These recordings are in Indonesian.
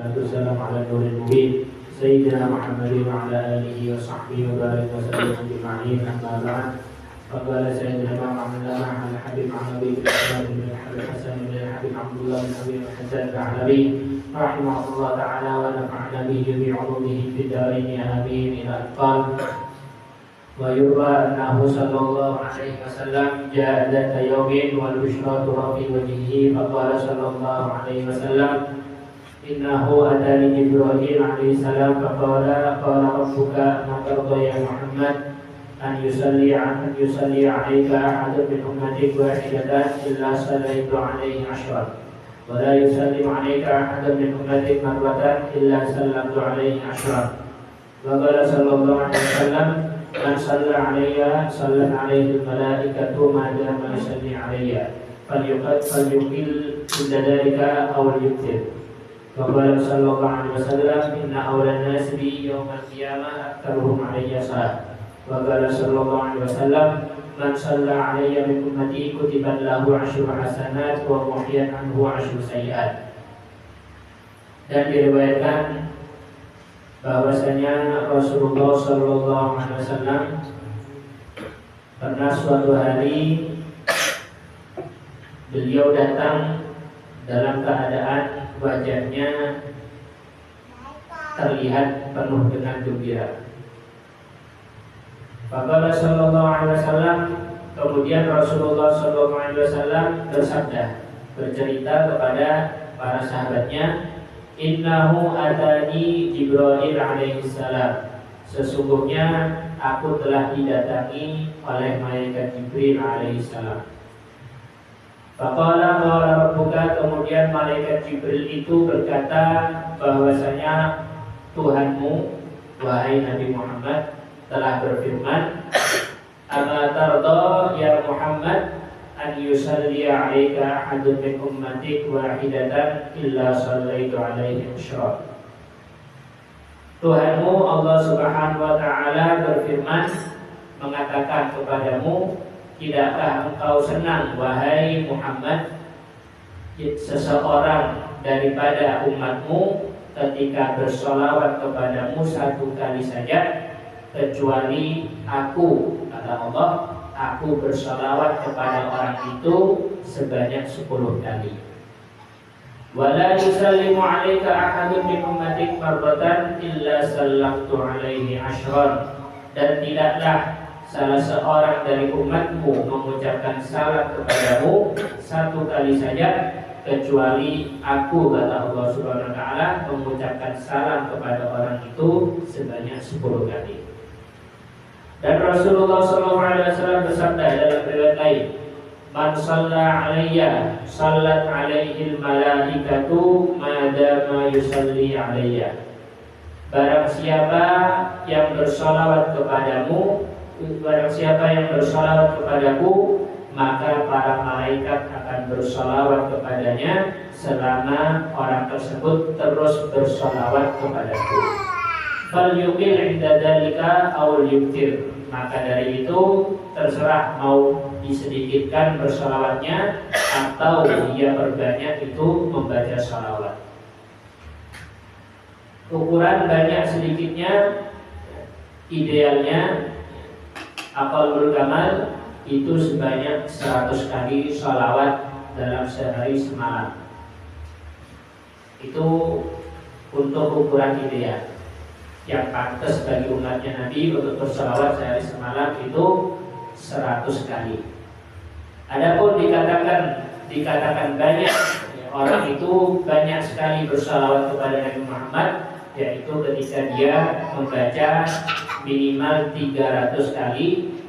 والسلام على النور المبين سيدنا محمد وعلى آله وصحبه وبارك وسلم أجمعين. أما بعد، فقال سيدنا محمد عن الحبيب عن أبي بن بن الحسن بن الحبيب عبد الله بن أبي الحسن الثعلبي رحمه الله تعالى ونفعنا به بعلومه في الدارين آمين. إلى أن قال: ويروى أنه صلى الله عليه وسلم جاء ذات يوم والبشرى ترى في وجهه فقال صلى الله عليه وسلم: إنه أتاني جبرائيل عليه السلام فقال: قال ربك ما ترضى يا محمد أن يصلي عليك أحد من أمتك واحدة إلا صليت عليه عشرا، ولا يسلم عليك أحد من أمتك مرة إلا سلمت عليه عشرا. وقال صلى الله عليه وسلم: من صلى علي صلت عليه الملائكة ما دام يصلي علي فليقل عند ذلك أو ليكثر. وقال صلى الله عليه وسلم: إن أولى الناس بي يوم القيامة أكثرهم علي صلاة. وقال صلى الله عليه وسلم: من صلى علي من أمتي كتبت له 10 حسنات ومحيت عنه 10 سيئات. Dan diriwayatkan bahwasanya Rasulullah Shallallahu Alaihi Wasallam pernah suatu hari beliau datang dalam keadaan wajahnya terlihat penuh dengan gembira. Faqala Shallallahu Alaihi Wasallam, kemudian Rasulullah Shallallahu Alaihi Wasallam bersabda, bercerita kepada para sahabatnya, Innahu atani Jibril alaihi salam. Sesungguhnya aku telah didatangi oleh malaikat Jibril alaihi salam. Faqala qala rabbuka, kemudian malaikat Jibril itu berkata bahwasanya Tuhanmu, wahai Nabi Muhammad, telah berfirman, Ama tarda ya Muhammad an yusalli 'alaika ahadun min ummatik wahidatan illa sallaitu 'alaihi asyra. Tuhanmu Allah Subhanahu wa taala berfirman, mengatakan kepadamu, tidakkah engkau senang wahai Muhammad seseorang daripada umatmu ketika bersolawat kepadamu 1 kali saja, kecuali aku, kata Allah, aku bersalawat kepada orang itu sebanyak 10 kali. Wala yusallimu 'alaika ahadun min ummatik marratan illa sallamtu 'alaihi ashran. Dan tidaklah salah seorang dari umatmu mengucapkan salam kepadamu 1 kali saja, kecuali aku, kata Allah Subhanahu wa taala, mengucapkan salam kepada orang itu sebanyak 10 kali. Dan Rasulullah SAW bersabda dalam riwayat lain, Man shalla alayya sallat alaihi malaikatu madama yusalli alayya. Barang siapa yang bersalawat kepadamu, barang siapa yang bersalawat kepadaku, maka para malaikat akan bersalawat kepadanya selama orang tersebut terus bersalawat kepadaku. Fal yuqil 'inda dzalika aw yuktir. Maka dari itu terserah mau disedikitkan bersalawatnya atau dia perbanyak itu membaca salawat. Ukuran banyak sedikitnya, idealnya aqallul kamal itu sebanyak 100 kali salawat dalam sehari semalam. Itu untuk ukuran ideal. Yang pantas bagi umatnya Nabi untuk bersalawat sehari semalam itu 100 kali. Adapun dikatakan banyak, orang itu banyak sekali bersalawat kepada Nabi Muhammad, yaitu ketika dia membaca minimal 300 kali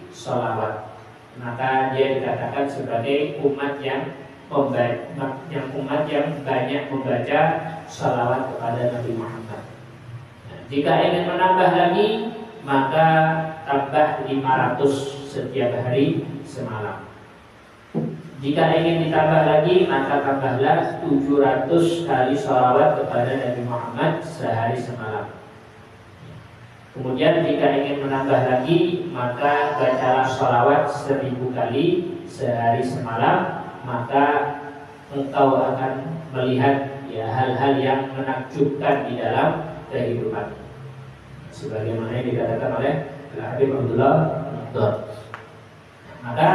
salawat, maka dia dikatakan sebagai umat yang banyak membaca salawat kepada Nabi Muhammad. Jika ingin menambah lagi, maka tambah 500 setiap hari semalam. Jika ingin ditambah lagi, maka tambahlah 700 kali sholawat kepada Nabi Muhammad sehari semalam. Kemudian jika ingin menambah lagi, maka bacalah sholawat 1000 kali sehari semalam, maka engkau akan melihat ya hal-hal yang menakjubkan di dalam kehidupan. Sebagaimana yang dikatakan oleh Habib Abdullah Dor. Maka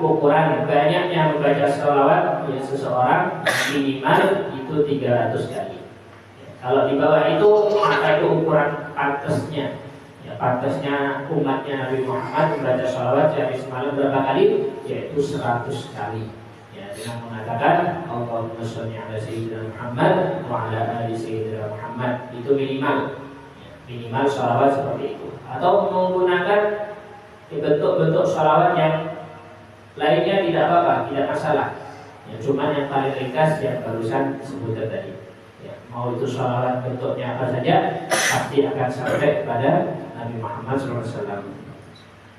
ukuran banyaknya membaca sholawat ya seseorang minimal itu 300 kali. Kalau di bawah itu maka itu ukuran pantasnya. Ya, pantasnya umatnya Nabi Muhammad membaca sholawat sehari semalam berapa kali? Yaitu 100 kali. Ya, dengan mengatakan Allahumma sholli ala sayyidina Muhammad wa ala ali sayyidina Muhammad, itu minimal. Ya, minimal sholawat seperti itu. Atau menggunakan bentuk-bentuk sholawat yang lainnya tidak apa-apa, tidak masalah. Ya, cuma yang paling ringkas yang barusan disebutkan tadi. Ya, mau itu sholawat bentuknya apa saja, pasti akan sampai kepada Nabi Muhammad SAW.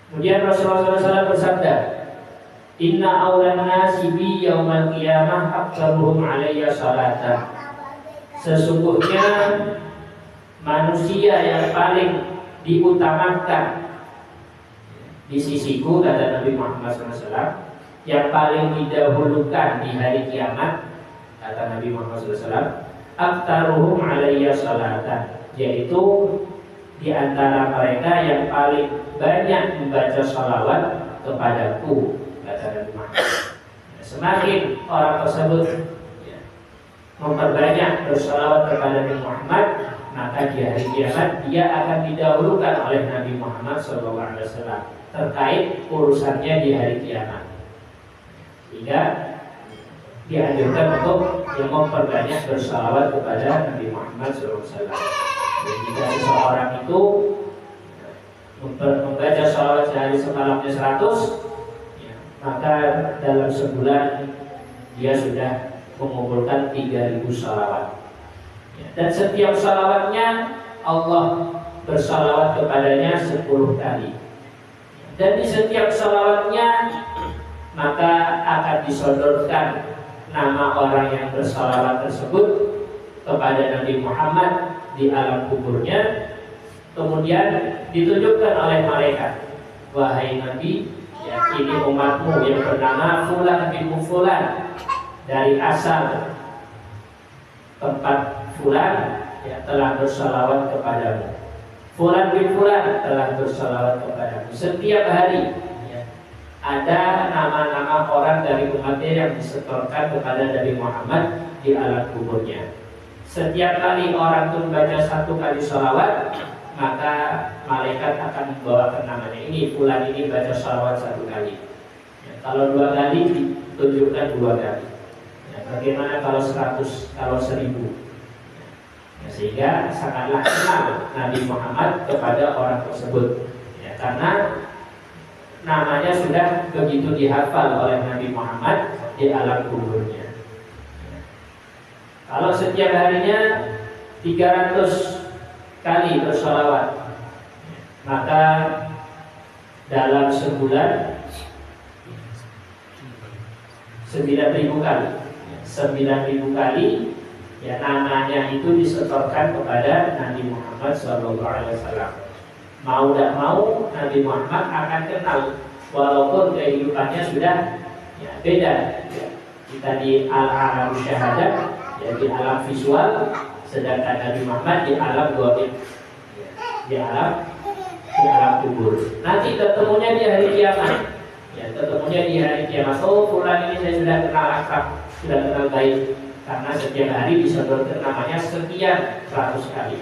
Kemudian Rasulullah SAW bersabda, Inna awlan nasi bi yaumal qiyamah aktsaruhum alayya salatan. Sesungguhnya manusia yang paling diutamakan di sisiku, kata Nabi Muhammad SAW, yang paling didahulukan di hari kiamat, kata Nabi Muhammad SAW, aktaruhum alayya salatan, yaitu di antara mereka yang paling banyak membaca salawat kepadaku, kata Nabi Muhammad. Semakin orang tersebut memperbanyak bersalawat kepada Nabi Muhammad, maka di hari kiamat dia akan didahulukan oleh Nabi Muhammad SAW terkait urusannya di hari kiamat. Sehingga dianjurkan untuk yang memperbanyak bersalawat kepada Nabi Muhammad SAW. Dan jika seseorang itu membaca salawat sehari semalamnya 100, ya, maka dalam sebulan dia sudah mengumpulkan 3000 salawat. Dan setiap salawatnya Allah bersalawat kepadanya 10 kali. Dan di setiap salawatnya maka akan disodorkan nama orang yang bersalawat tersebut kepada Nabi Muhammad di alam kuburnya. Kemudian ditunjukkan oleh malaikat, wahai Nabi, ya, ini umatmu yang bernama Fulan bin Fulan dari asal tempat Fulan, ya, telah bersalawat kepadamu. Fulan bin Fulan telah bersalawat kepadamu. Setiap hari ya, ada nama-nama orang dari umatnya yang disetorkan kepada Nabi Muhammad di alam kuburnya. Setiap kali orang itu membaca 1 kali salawat, maka malaikat akan membawakan namanya. Ini Fulan ini baca salawat 1 kali. Ya, kalau 2 kali ditunjukkan 2 kali. Ya, bagaimana kalau 100, kalau 1000? Ya, sehingga sangatlah kenal Nabi Muhammad kepada orang tersebut, ya, karena namanya sudah begitu dihafal oleh Nabi Muhammad di alam kuburnya. Ya. Kalau setiap harinya 300 kali bersalawat, maka dalam sebulan 9.000 kali. 9.000 kali, ya, namanya itu disetorkan kepada Nabi Muhammad SAW. Mau tidak mau Nabi Muhammad akan kenal, walaupun kehidupannya sudah ya, beda. Ya. Kita di alam syahadat, ya, di alam visual, sedangkan Nabi Muhammad di alam gaib, ya, di alam kubur. Nanti ketemunya di hari kiamat. Ya, ketemunya di hari kiamat. Oh, Fulan ini saya sudah kenal akrab, sudah kenal baik. Karena setiap hari disodorkan namanya sekian 100 kali.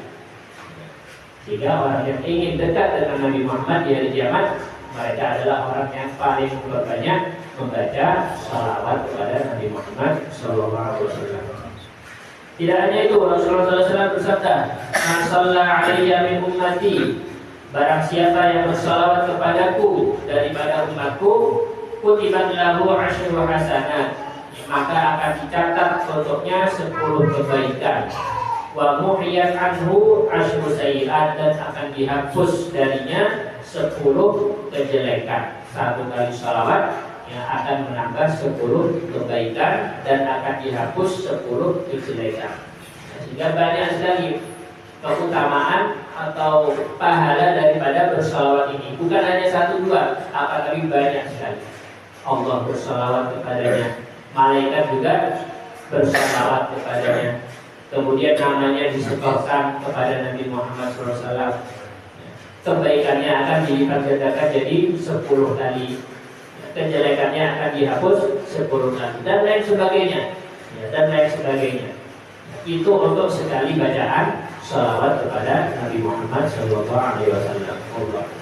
Sehingga orang yang ingin dekat dengan Nabi Muhammad di hari kiamat, mereka adalah orang yang paling banyak membaca salawat kepada Nabi Muhammad SAW. Tidak hanya itu, Rasulullah SAW bersabda, "Man shalla 'alayya min ummati", barang siapa yang bersalawat kepadaku daripada umatku, kutibat lahu 'asyru hasanat, maka akan dicatat untuknya 10 kebaikan. Wa muhiyat anhu 'asyru sayyi'at, dan akan dihapus darinya 10 kejelekan. 1 kali salawat yang akan menambah 10 kebaikan dan akan dihapus 10 kejelekan. Sehingga banyak sekali keutamaan atau pahala daripada bersalawat ini. Bukan hanya 1-2, tapi banyak sekali. Allah bersalawat kepadanya, malaikat juga bersalawat kepadanya, kemudian namanya disetorkan kepada Nabi Muhammad SAW, kebaikannya akan dilipat gandakan jadi 10 kali, kejelekannya akan dihapus 10 kali, dan lain sebagainya, dan lain sebagainya. Itu untuk sekali bacaan shalawat kepada Nabi Muhammad SAW. Allah.